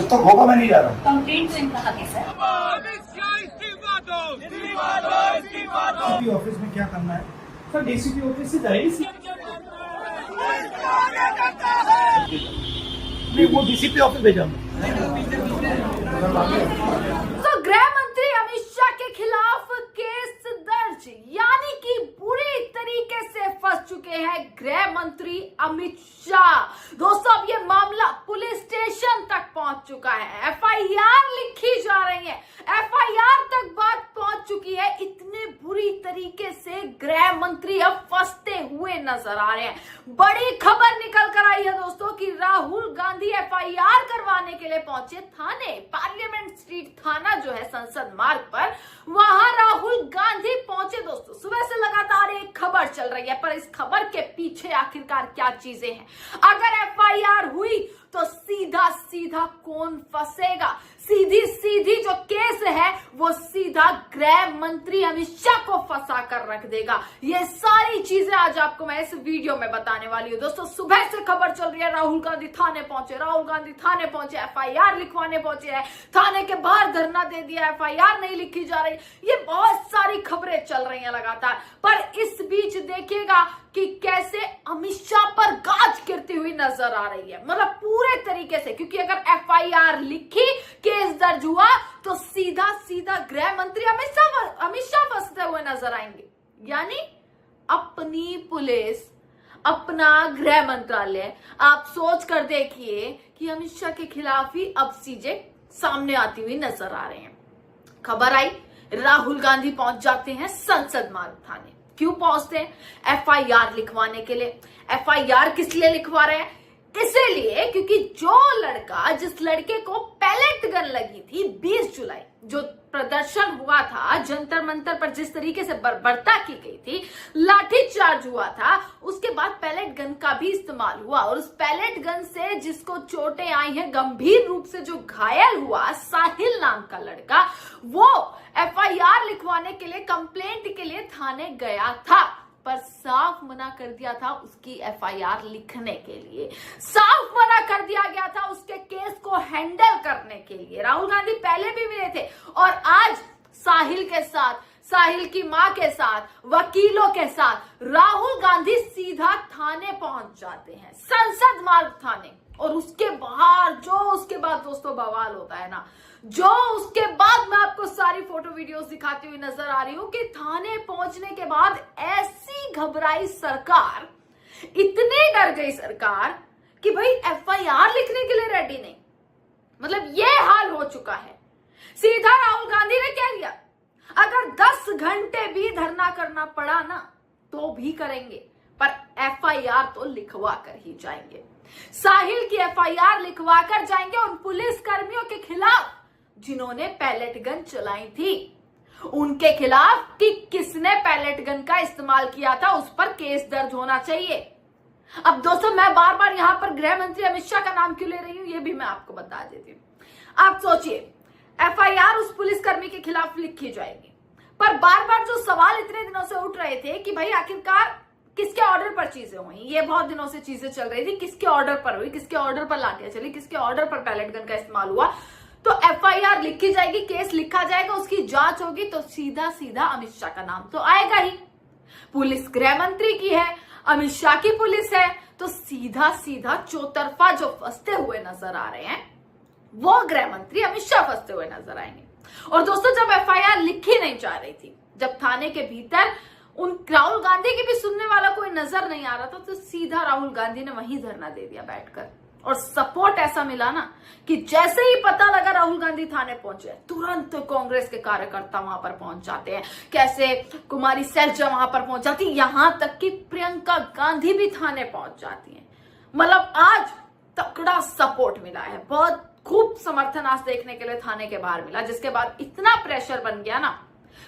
जब तक होगा मैं नहीं जा रहा हूँ। कंप्लेंट तो इनका हक है सर। डीसीपी ऑफिस में क्या करना है सर? डीसीपी ऑफिस से जाएगी नहीं, वो डीसीपी ऑफिस भेजा। तो गृह मंत्री अमित शाह के खिलाफ केस दर्ज, यानी कि बुरी तरीके से फंस चुके हैं गृह मंत्री अमित शाह। दोस्तों अब ये मामला पुलिस स्टेशन तक पहुंच चुका है, एफआईआर लिखी जा रही है, एफआईआर तक बात पहुंच चुकी है। इतने बुरी तरीके से गृह मंत्री अब फंसते हुए नजर आ रहे हैं। बड़ी खबर निकल कर आई है दोस्तों कि राहुल गांधी एफआईआर करवाने के लिए पहुंचे थाने, पार्लियामेंट स्ट्रीट थाना जो है संसद मार्ग पर, वहां राहुल गांधी पहुंचे। दोस्तों सुबह से लगातार एक खबर चल रही है, पर इस खबर के पीछे आखिरकार क्या चीजें हैं? अगर एफआईआर हुई तो सीधा सीधा कौन फंसेगा? सीधी सीधी जो केस है वो सीधा गृह मंत्री अमित शाह को फंसा कर रख देगा। ये सारी चीजें आज आपको मैं इस वीडियो में बताने वाली हूँ। दोस्तों सुबह से खबर चल रही है राहुल गांधी थाने पहुंचे, राहुल गांधी थाने पहुंचे, एफआईआर लिखवाने पहुंचे हैं, थाने के बाहर धरना दे दिया, एफआईआर नहीं लिखी जा रही। ये बहुत सारी खबरें चल रही हैं लगातार, पर इस बीच देखिएगा कि कैसे अमित शाह पर गाज गिरती हुई नजर आ रही है, मतलब पूरे तरीके से। क्योंकि अगर एफआईआर लिखी, केस दर्ज हुआ तो सीधा सीधा गृह मंत्री अमित शाह फंसते हुए नजर आएंगे। यानी अपनी पुलिस, अपना गृह मंत्रालय, आप सोच कर देखिए कि अमित शाह के खिलाफ ही अब चीजें सामने आती हुई नजर आ रहे हैं। खबर आई राहुल गांधी पहुंच जाते हैं संसद मार्ग थाने। क्यों पहुंचते हैं? एफआईआर लिखवाने के लिए। एफआईआर किस लिए लिखवा रहे हैं? इसलिए क्योंकि जो लड़का, जिस लड़के को पैलेट गन लगी थी 20 जुलाई, जो प्रदर्शन हुआ था जंतर मंतर पर, जिस तरीके से बर्बरता की गई थी, लाठीचार्ज हुआ था, उसके बाद पैलेट गन का भी इस्तेमाल हुआ। और उस पैलेट गन से जिसको चोटें आई हैं, गंभीर रूप से जो घायल हुआ, साहिल नाम का लड़का, वो एफआईआर लिखवाने के लिए, कंप्लेंट के लिए थाने गया था, पर साफ मना कर दिया था उसकी एफआईआर लिखने के लिए, साफ मना कर दिया गया था उसके केस को हैंडल करने के लिए। राहुल गांधी पहले भी मिले थे और आज साहिल के साथ, साहिल की मां के साथ, वकीलों के साथ राहुल गांधी सीधा थाने पहुंच जाते हैं, संसद मार्ग थाने। और उसके बाहर जो उसके बाद दोस्तों बवाल होता है ना, जो उसके बाद मैं आपको सारी फोटो वीडियोस दिखाती हुई नजर आ रही हूं कि थाने पहुंचने के बाद ऐसी घबराई सरकार, इतनी डर गई सरकार कि भाई एफआईआर लिखने के लिए रेडी नहीं। मतलब ये हाल हो चुका है। सीधा राहुल गांधी ने कह दिया अगर 10 घंटे भी धरना करना पड़ा ना तो भी करेंगे, पर एफआईआर तो लिखवा कर ही जाएंगे। साहिल की एफआईआर लिखवा कर जाएंगे उन पुलिस कर्मियों के खिलाफ जिन्होंने पैलेट गन चलाई थी, उनके खिलाफ कि किसने पैलेट गन का इस्तेमाल किया था, उस पर केस दर्ज होना चाहिए। अब दोस्तों मैं बार बार यहां पर गृह मंत्री अमित शाह का नाम क्यों ले रही हूं, ये भी मैं आपको बता देती हूं। आप सोचिए एफआईआर उस पुलिसकर्मी के खिलाफ लिखी जाएगी, पर बार बार जो सवाल इतने दिनों से उठ रहे थे कि भाई आखिरकार किसके ऑर्डर पर चीजें हुई, ये बहुत दिनों से चीजें चल रही थी, किसके ऑर्डर पर हुई, किसके ऑर्डर पर लाठियां चली, किसके ऑर्डर पर पैलेट गन का इस्तेमाल हुआ। तो एफआईआर लिखी जाएगी, केस लिखा जाएगा, उसकी जांच होगी तो सीधा सीधा अमित शाह का नाम तो आएगा ही। पुलिस गृह मंत्री की है, अमित शाह की पुलिस है, तो सीधा सीधा चौतरफा जो फंसते हुए नजर आ रहे हैं वो गृह मंत्री अमित शाह फंसते हुए नजर आएंगे। और दोस्तों जब एफआईआर लिखी नहीं जा रही थी, जब थाने के भीतर उन राहुल गांधी की भी सुनने वाला कोई नजर नहीं आ रहा था, तो सीधा राहुल गांधी ने वहीं धरना दे दिया बैठकर। और सपोर्ट ऐसा मिला ना कि जैसे ही पता लगा राहुल गांधी थाने पहुंचे, तुरंत कांग्रेस के कार्यकर्ता वहां पर पहुंच जाते हैं, कैसे कुमारी सैलजा वहां पर पहुंच जाती, यहां तक कि प्रियंका गांधी भी थाने पहुंच जाती हैं। मतलब आज तकड़ा सपोर्ट मिला है, बहुत खूब समर्थन आज देखने के लिए थाने के बाहर मिला, जिसके बाद इतना प्रेशर बन गया ना,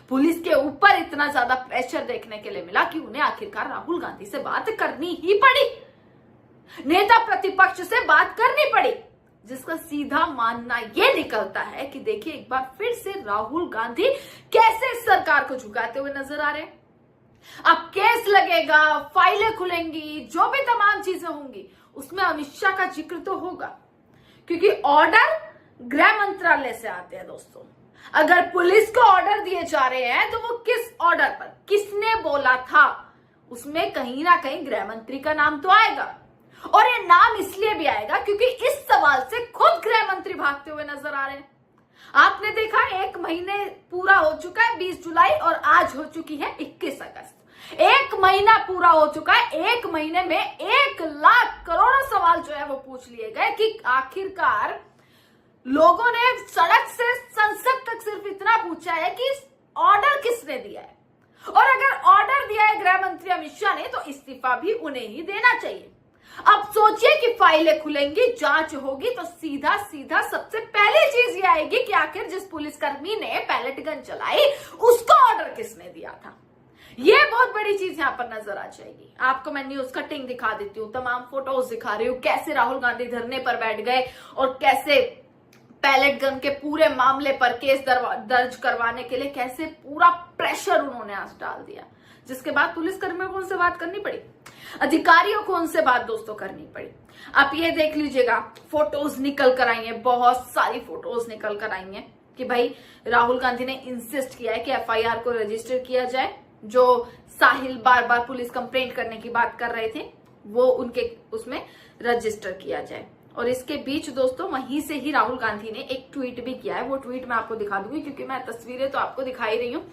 पुलिस के ऊपर इतना ज्यादा प्रेशर देखने के लिए मिला कि उन्हें आखिरकार राहुल गांधी से बात करनी ही पड़ी, नेता प्रतिपक्ष से बात करनी पड़ी, जिसका सीधा मानना यह निकलता है कि देखिए एक बार फिर से राहुल गांधी कैसे सरकार को झुकाते हुए नजर आ रहे हैं। अब केस लगेगा, फाइलें खुलेंगी, जो भी तमाम चीजें होंगी उसमें अमित शाह का जिक्र तो होगा, क्योंकि ऑर्डर गृह मंत्रालय से आते हैं दोस्तों। अगर पुलिस को ऑर्डर दिए जा रहे हैं तो वो किस ऑर्डर पर, किसने बोला था, उसमें कहीं ना कहीं गृह मंत्री का नाम तो आएगा। और ये नाम इसलिए भी आएगा क्योंकि इस सवाल से खुद गृह मंत्री भागते हुए नजर आ रहे हैं। आपने देखा 1 महीने पूरा हो चुका है 20 जुलाई और आज हो चुकी है 21 अगस्त। 1 महीना पूरा हो चुका है। 1 महीने में 1 लाख करोड़ सवाल जो है वो पूछ लिए गए कि आखिरकार लोगों ने सड़क से संसद तक सिर्फ इतना पूछा है कि ऑर्डर किसने दिया है, और अगर ऑर्डर दिया है गृह मंत्री अमित शाह ने तो इस्तीफा भी उन्हें ही देना चाहिए। अब सोचिए कि फाइलें खुलेंगी, जांच होगी तो सीधा सीधा सबसे पहली चीज ये आएगी कि आखिर जिस पुलिसकर्मी ने पैलेट गन चलाई उसको ऑर्डर किसने दिया था। ये बहुत बड़ी चीज यहां पर नजर आ जाएगी। आपको मैं न्यूज कटिंग दिखा देती हूँ, तमाम फोटोज दिखा रही हूँ, कैसे राहुल गांधी धरने पर बैठ गए और कैसे पैलेट गन के पूरे मामले पर केस दर्ज करवाने के लिए कैसे पूरा प्रेशर उन्होंने आज डाल दिया, जिसके बाद पुलिसकर्मियों को उनसे बात करनी पड़ी, अधिकारियों को उनसे बात दोस्तों करनी पड़ी। आप ये देख लीजिएगा, फोटोज निकल कर आई हैं, बहुत सारी फोटोज निकल कर आई हैं कि भाई राहुल गांधी ने इंसिस्ट किया है कि एफआईआर को रजिस्टर किया जाए। जो साहिल बार बार पुलिस कंप्लेंट करने की बात कर रहे थे वो उनके उसमें रजिस्टर किया जाए। और इसके बीच दोस्तों वहीं से ही राहुल गांधी ने एक ट्वीट भी किया है। वो ट्वीट मैं आपको दिखा दूंगी क्योंकि मैं तस्वीरें तो आपको दिखाई रही हूँ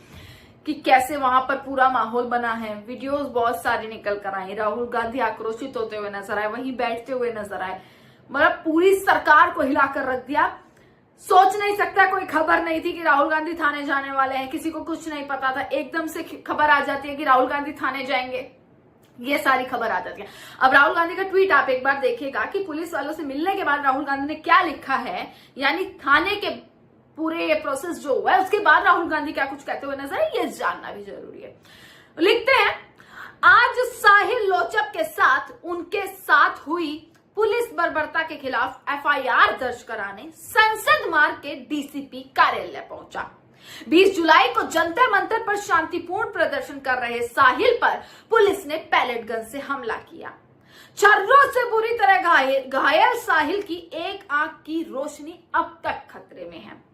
कि कैसे वहां पर पूरा माहौल बना है। वीडियोस बहुत सारी निकल कर आए, राहुल गांधी आक्रोशित होते हुए नजर आए, वहीं बैठते हुए नजर आए, मतलब पूरी सरकार को हिलाकर रख दिया। सोच नहीं सकता, कोई खबर नहीं थी कि राहुल गांधी थाने जाने वाले हैं, किसी को कुछ नहीं पता था, एकदम से खबर आ जाती है कि राहुल गांधी थाने जाएंगे, ये सारी खबर आ जाती है। अब राहुल गांधी का ट्वीट आप एक बार देखिएगा कि पुलिस वालों से मिलने के बाद राहुल गांधी ने क्या लिखा है, यानी थाने के पूरे ये प्रोसेस जो हुआ है उसके बाद राहुल गांधी क्या कुछ कहते हुए नजर है, ये जानना भी जरूरी है। लिखते हैं, आज साहिल लोचप के साथ उनके साथ हुई पुलिस बर्बरता के खिलाफ एफआईआर दर्ज कराने संसद मार्ग के डीसीपी कार्यालय पहुंचा। 20 जुलाई को जंतर मंतर पर शांतिपूर्ण प्रदर्शन कर रहे साहिल पर पुलिस ने पैलेट गन से हमला किया। छर्रों से बुरी तरह घायल साहिल की एक आंख की रोशनी अब तक खतरे में है।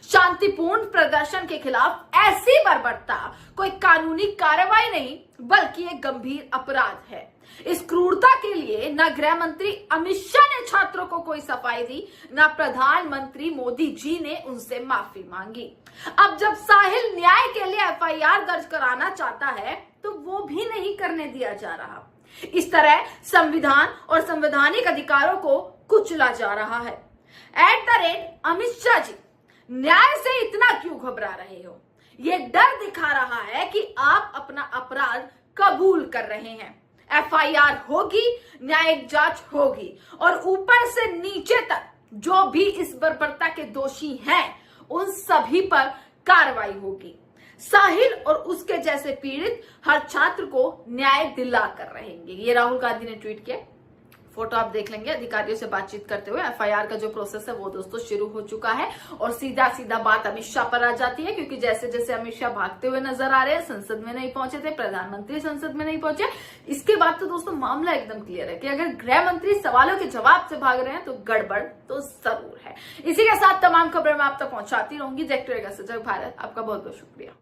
शांतिपूर्ण प्रदर्शन के खिलाफ ऐसी बर्बरता कोई कानूनी कार्रवाई नहीं बल्कि एक गंभीर अपराध है। इस क्रूरता के लिए न गृह मंत्री अमित शाह ने छात्रों को कोई सफाई दी, न प्रधानमंत्री मोदी जी ने उनसे माफी मांगी। अब जब साहिल न्याय के लिए एफआईआर दर्ज कराना चाहता है तो वो भी नहीं करने दिया जा रहा। इस तरह संविधान और संवैधानिक अधिकारों को कुचला जा रहा है। अमित शाह जी, न्याय से इतना क्यों घबरा रहे हो? ये डर दिखा रहा है कि आप अपना अपराध कबूल कर रहे हैं। एफआईआर होगी, न्यायिक जांच होगी और ऊपर से नीचे तक जो भी इस बर्बरता के दोषी हैं उन सभी पर कार्रवाई होगी। साहिल और उसके जैसे पीड़ित हर छात्र को न्याय दिला कर रहेंगे। ये राहुल गांधी ने ट्वीट किया। फोटो आप देख लेंगे अधिकारियों से बातचीत करते हुए। एफआईआर का जो प्रोसेस है वो दोस्तों शुरू हो चुका है और सीधा सीधा बात अमित शाह पर आ जाती है, क्योंकि जैसे जैसे अमित शाह भागते हुए नजर आ रहे हैं, संसद में नहीं पहुंचे थे, प्रधानमंत्री संसद में नहीं पहुंचे। इसके बाद तो दोस्तों मामला एकदम क्लियर है कि अगर गृह मंत्री सवालों के जवाब से भाग रहे हैं तो गड़बड़ तो जरूर है। इसी के साथ तमाम खबरें मैं आप तक पहुंचाती रहूंगी। देखते रहिएगा सजग भारत। आपका बहुत बहुत शुक्रिया।